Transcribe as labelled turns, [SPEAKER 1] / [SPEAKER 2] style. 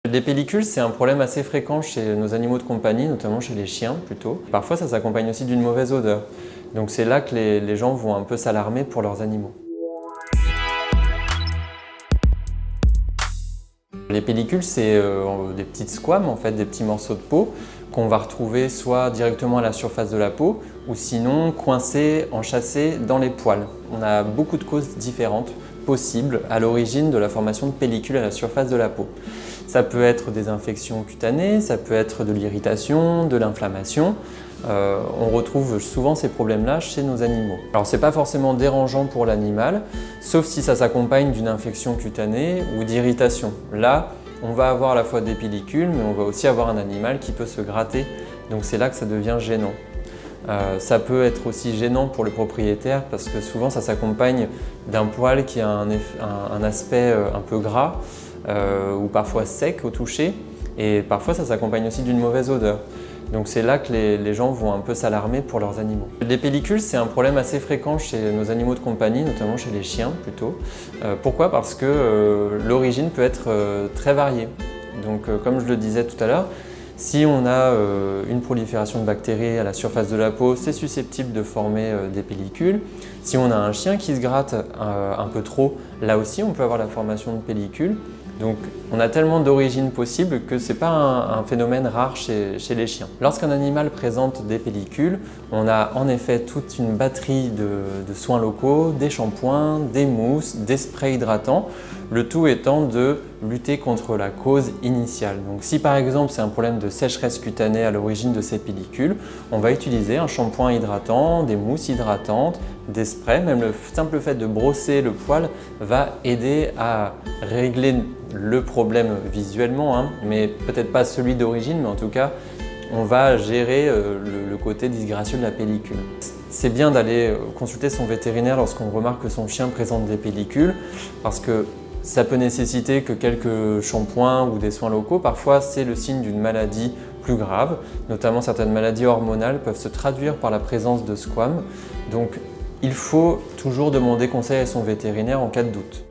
[SPEAKER 1] Les pellicules, c'est un problème assez fréquent chez nos animaux de compagnie, notamment chez les chiens plutôt. Parfois, ça s'accompagne aussi d'une mauvaise odeur. Donc c'est là que les gens vont un peu s'alarmer pour leurs animaux. Les pellicules, c'est des petites squames, en fait, des petits morceaux de peau qu'on va retrouver soit directement à la surface de la peau ou sinon coincés, enchâssés dans les poils. On a beaucoup de causes différentes possibles à l'origine de la formation de pellicules à la surface de la peau. Ça peut être des infections cutanées, ça peut être de l'irritation, de l'inflammation. On retrouve souvent ces problèmes-là chez nos animaux. Alors c'est pas forcément dérangeant pour l'animal, sauf si ça s'accompagne d'une infection cutanée ou d'irritation. Là, on va avoir à la fois des pellicules, mais on va aussi avoir un animal qui peut se gratter. Donc c'est là que ça devient gênant. Ça peut être aussi gênant pour le propriétaire parce que souvent ça s'accompagne d'un poil qui a un aspect un peu gras ou parfois sec au toucher, et parfois ça s'accompagne aussi d'une mauvaise odeur. Donc c'est là que les gens vont un peu s'alarmer pour leurs animaux. Les pellicules, c'est un problème assez fréquent chez nos animaux de compagnie, notamment chez les chiens plutôt. Pourquoi? Parce que l'origine peut être très variée. Donc comme je le disais tout à l'heure, si on a une prolifération de bactéries à la surface de la peau, c'est susceptible de former des pellicules. Si on a un chien qui se gratte un peu trop, là aussi on peut avoir la formation de pellicules. Donc on a tellement d'origines possibles que ce n'est pas un phénomène rare chez les chiens. Lorsqu'un animal présente des pellicules, on a en effet toute une batterie de soins locaux, des shampoings, des mousses, des sprays hydratants, le tout étant de lutter contre la cause initiale. Donc si par exemple c'est un problème de sécheresse cutanée à l'origine de ces pellicules, on va utiliser un shampoing hydratant, des mousses hydratantes, des sprays. Même le simple fait de brosser le poil va aider à régler le problème visuellement, mais peut-être pas celui d'origine, mais en tout cas on va gérer le côté disgracieux de la pellicule. C'est bien d'aller consulter son vétérinaire lorsqu'on remarque que son chien présente des pellicules, parce que ça peut nécessiter que quelques shampoings ou des soins locaux. Parfois, c'est le signe d'une maladie plus grave, notamment certaines maladies hormonales peuvent se traduire par la présence de squames. Donc, il faut toujours demander conseil à son vétérinaire en cas de doute.